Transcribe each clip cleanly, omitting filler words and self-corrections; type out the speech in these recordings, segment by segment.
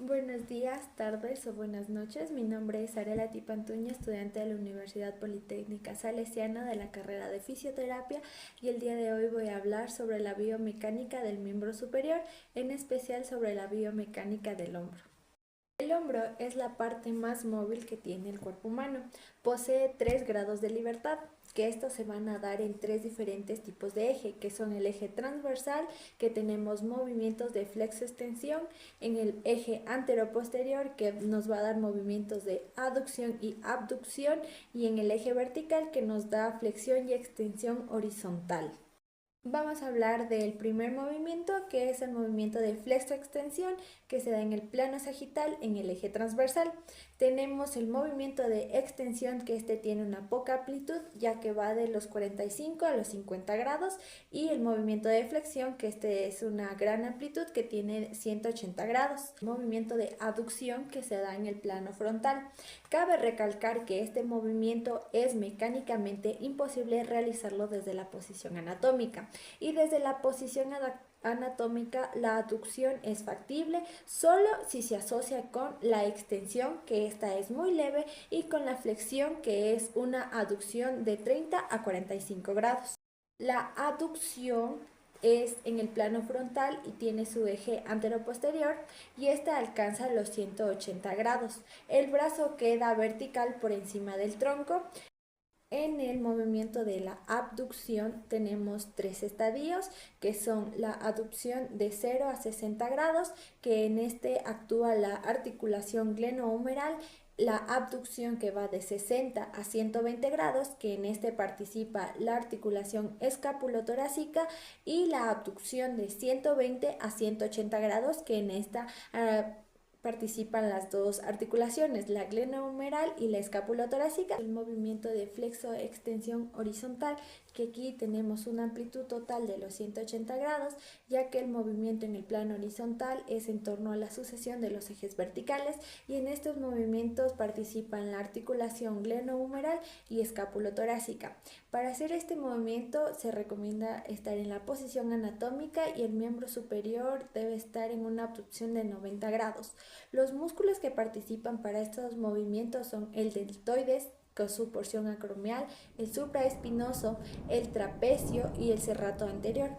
Buenos días, tardes o buenas noches. Mi nombre es Arela Tipantuña, estudiante de la Universidad Politécnica Salesiana de la carrera de Fisioterapia, y el día de hoy voy a hablar sobre la biomecánica del miembro superior, en especial sobre la biomecánica del hombro. El hombro es la parte más móvil que tiene el cuerpo humano. Posee 3 grados de libertad, que estos se van a dar en 3 diferentes tipos de eje, que son el eje transversal, que tenemos movimientos de flexo-extensión, en el eje antero-posterior, que nos va a dar movimientos de aducción y abducción, y en el eje vertical, que nos da flexión y extensión horizontal. Vamos a hablar del primer movimiento, que es el movimiento de flexo-extensión, que se da en el plano sagital en el eje transversal. Tenemos el movimiento de extensión, que este tiene una poca amplitud, ya que va de los 45 a los 50 grados, y el movimiento de flexión, que este es una gran amplitud, que tiene 180 grados. El movimiento de aducción, que se da en el plano frontal. Cabe recalcar que este movimiento es mecánicamente imposible realizarlo desde la posición anatómica, y desde la posición anatómica la aducción es factible solo si se asocia con la extensión, que esta es muy leve, y con la flexión, que es una aducción de 30 a 45 grados. La aducción es en el plano frontal y tiene su eje antero-posterior, y esta alcanza los 180 grados. El brazo queda vertical por encima del tronco. En el movimiento de la abducción tenemos 3 estadios, que son la aducción de 0 a 60 grados, que en este actúa la articulación glenohumeral; la abducción, que va de 60 a 120 grados, que en este participa la articulación escapulotorácica; y la abducción de 120 a 180 grados, que en esta participan las dos articulaciones, la glenohumeral y la escapulotorácica. El movimiento de flexo-extensión horizontal, que aquí tenemos una amplitud total de los 180 grados, ya que el movimiento en el plano horizontal es en torno a la sucesión de los ejes verticales, y en estos movimientos participan la articulación glenohumeral y escapulotorácica. Para hacer este movimiento se recomienda estar en la posición anatómica, y el miembro superior debe estar en una abducción de 90 grados. Los músculos que participan para estos movimientos son el deltoides, con su porción acromial, el supraespinoso, el trapecio y el serrato anterior.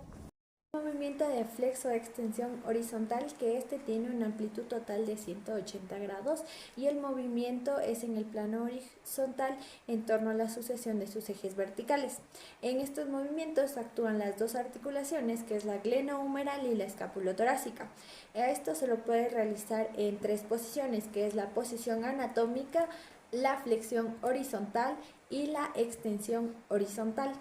Movimiento de flexo-extensión horizontal, que este tiene una amplitud total de 180 grados, y el movimiento es en el plano horizontal en torno a la sucesión de sus ejes verticales. En estos movimientos actúan las dos articulaciones, que es la glenohumeral y la escapulotorácica. A esto se lo puede realizar en 3 posiciones, que es la posición anatómica, la flexión horizontal y la extensión horizontal.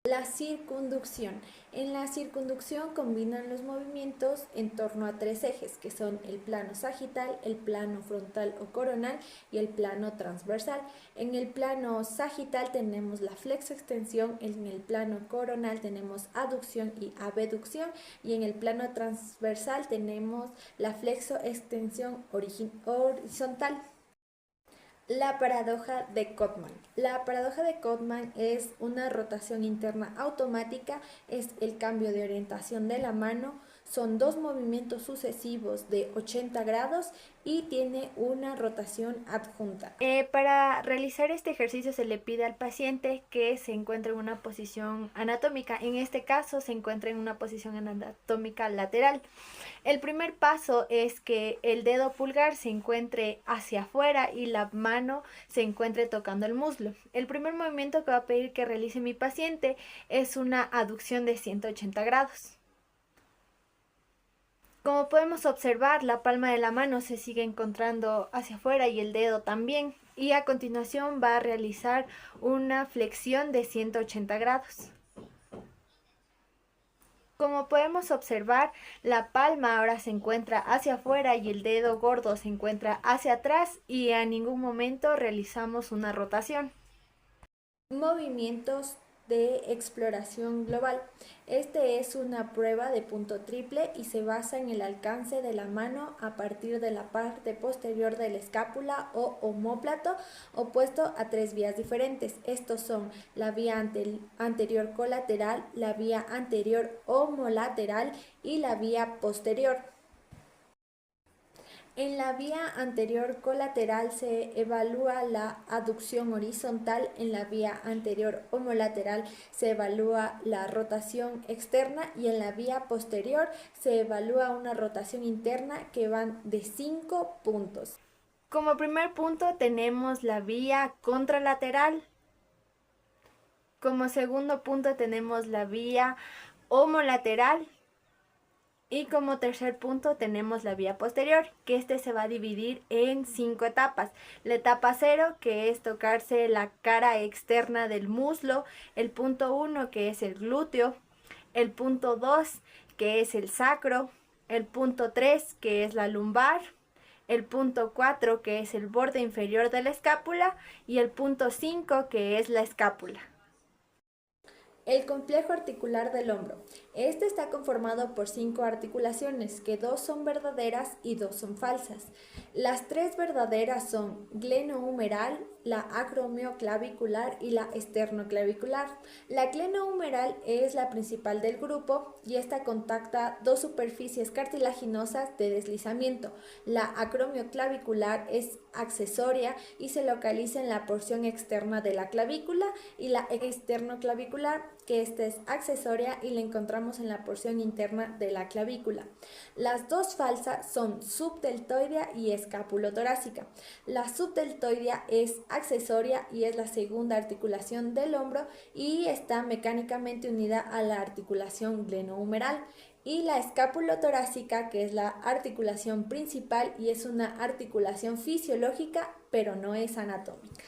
La circunducción. En la circunducción combinan los movimientos en torno a 3 ejes, que son el plano sagital, el plano frontal o coronal y el plano transversal. En el plano sagital tenemos la flexoextensión, en el plano coronal tenemos aducción y abducción, y en el plano transversal tenemos la flexoextensión horizontal. La paradoja de Codman. La paradoja de Codman es una rotación interna automática, es el cambio de orientación de la mano, son 2 movimientos sucesivos de 80 grados y tiene una rotación adjunta. Para realizar este ejercicio se le pide al paciente que se encuentre en una posición anatómica. En este caso se encuentra en una posición anatómica lateral. El primer paso es que el dedo pulgar se encuentre hacia afuera y la mano se encuentre tocando el muslo. El primer movimiento que va a pedir que realice mi paciente es una aducción de 180 grados. Como podemos observar, la palma de la mano se sigue encontrando hacia afuera y el dedo también. Y a continuación va a realizar una flexión de 180 grados. Como podemos observar, la palma ahora se encuentra hacia afuera y el dedo gordo se encuentra hacia atrás, y a ningún momento realizamos una rotación. Movimientos de exploración global. Este es una prueba de punto triple y se basa en el alcance de la mano a partir de la parte posterior de la escápula o omóplato, opuesto a 3 vías diferentes. Estos son la vía anterior colateral, la vía anterior homolateral y la vía posterior. En la vía anterior colateral se evalúa la aducción horizontal, en la vía anterior homolateral se evalúa la rotación externa y en la vía posterior se evalúa una rotación interna que van de 5 puntos. Como primer punto tenemos la vía contralateral. Como segundo punto tenemos la vía homolateral. Y como tercer punto tenemos la vía posterior, que este se va a dividir en 5 etapas. La etapa 0, que es tocarse la cara externa del muslo. El punto 1, que es el glúteo. El punto 2, que es el sacro. El punto 3, que es la lumbar. El punto 4, que es el borde inferior de la escápula. Y el punto 5, que es la escápula. El complejo articular del hombro. Este está conformado por 5 articulaciones, que 2 son verdaderas y 2 son falsas. Las 3 verdaderas son glenohumeral, la acromioclavicular y la esternoclavicular. La glenohumeral es la principal del grupo y esta contacta 2 superficies cartilaginosas de deslizamiento. La acromioclavicular es accesoria y se localiza en la porción externa de la clavícula, y la esternoclavicular, que esta es accesoria y la encontramos en la porción interna de la clavícula. Las 2 falsas son subdeltoidea y escapulotorácica. La subdeltoidea es accesoria y es la segunda articulación del hombro y está mecánicamente unida a la articulación glenohumeral. Y la escapulotorácica, que es la articulación principal y es una articulación fisiológica, pero no es anatómica.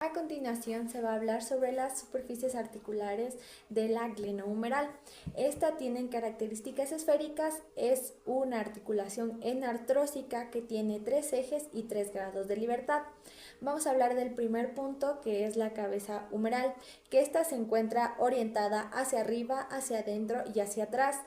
A continuación se va a hablar sobre las superficies articulares de la glenohumeral. Esta tiene características esféricas, es una articulación enartrósica que tiene 3 ejes y 3 grados de libertad. Vamos a hablar del primer punto, que es la cabeza humeral, que esta se encuentra orientada hacia arriba, hacia adentro y hacia atrás.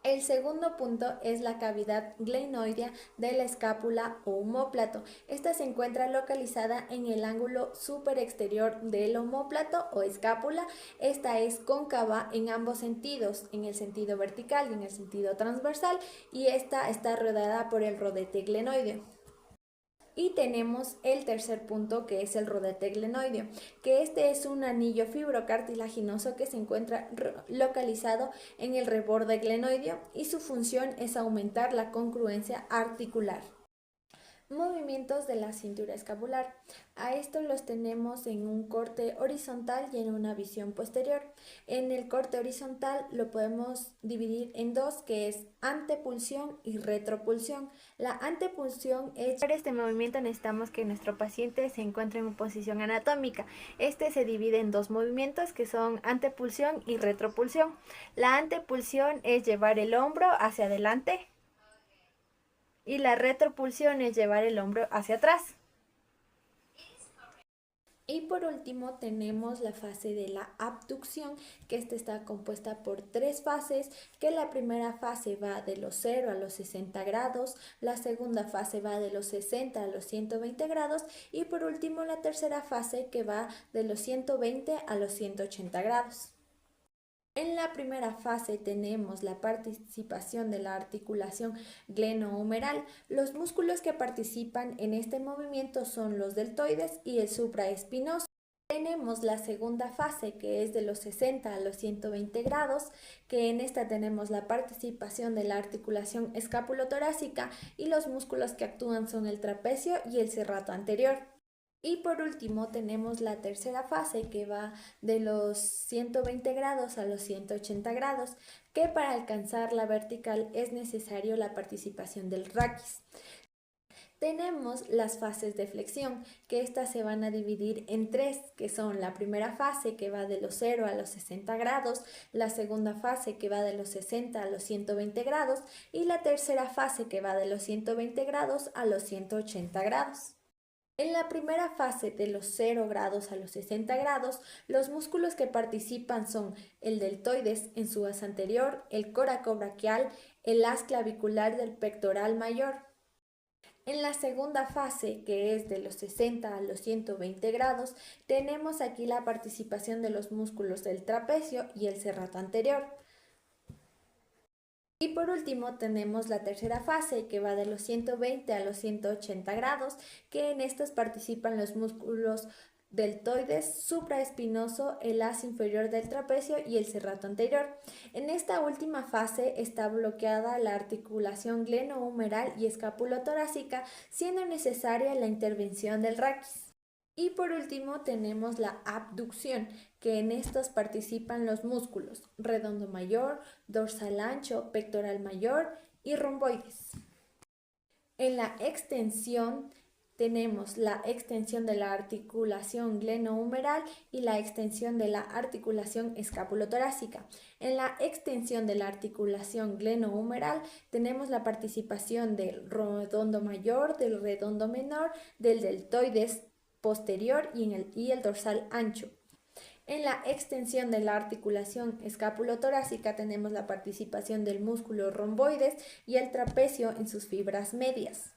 El segundo punto es la cavidad glenoidea de la escápula o omóplato. Esta se encuentra localizada en el ángulo superexterior del omóplato o escápula. Esta es cóncava en ambos sentidos, en el sentido vertical y en el sentido transversal, y esta está rodeada por el rodete glenoideo. Y tenemos el tercer punto, que es el rodete glenoideo, que este es un anillo fibrocartilaginoso que se encuentra localizado en el reborde glenoideo y su función es aumentar la congruencia articular. Movimientos de la cintura escapular. A esto los tenemos en un corte horizontal y en una visión posterior. En el corte horizontal lo podemos dividir en 2, que es antepulsión y retropulsión. La antepulsión es... Para este movimiento necesitamos que nuestro paciente se encuentre en posición anatómica. Este se divide en 2 movimientos, que son antepulsión y retropulsión. La antepulsión es llevar el hombro hacia adelante, y la retropulsión es llevar el hombro hacia atrás. Y por último tenemos la fase de la abducción, que esta está compuesta por 3 fases, que la primera fase va de los 0 a los 60 grados, la segunda fase va de los 60 a los 120 grados y por último la tercera fase, que va de los 120 a los 180 grados. En la primera fase tenemos la participación de la articulación glenohumeral. Los músculos que participan en este movimiento son los deltoides y el supraespinoso. Tenemos la segunda fase, que es de los 60 a los 120 grados, que en esta tenemos la participación de la articulación escapulotorácica y los músculos que actúan son el trapecio y el serrato anterior. Y por último tenemos la tercera fase, que va de los 120 grados a los 180 grados, que para alcanzar la vertical es necesario la participación del raquis. Tenemos las fases de flexión, que estas se van a dividir en 3, que son la primera fase, que va de los 0 a los 60 grados, la segunda fase, que va de los 60 a los 120 grados, y la tercera fase, que va de los 120 grados a los 180 grados. En la primera fase, de los 0 grados a los 60 grados, los músculos que participan son el deltoides en su asa anterior, el coracobraquial, el haz clavicular del pectoral mayor. En la segunda fase, que es de los 60 a los 120 grados, tenemos aquí la participación de los músculos del trapecio y el serrato anterior. Y por último tenemos la tercera fase que va de los 120 a los 180 grados, que en estas participan los músculos deltoides, supraespinoso, el as inferior del trapecio y el serrato anterior. En esta última fase está bloqueada la articulación glenohumeral y escapulotorácica, siendo necesaria la intervención del raquis. Y por último tenemos la abducción, que en estos participan los músculos redondo mayor, dorsal ancho, pectoral mayor y romboides. En la extensión tenemos la extensión de la articulación glenohumeral y la extensión de la articulación escapulotorácica. En la extensión de la articulación glenohumeral tenemos la participación del redondo mayor, del redondo menor, del deltoides posterior y el dorsal ancho. En la extensión de la articulación escapulotorácica tenemos la participación del músculo romboides y el trapecio en sus fibras medias.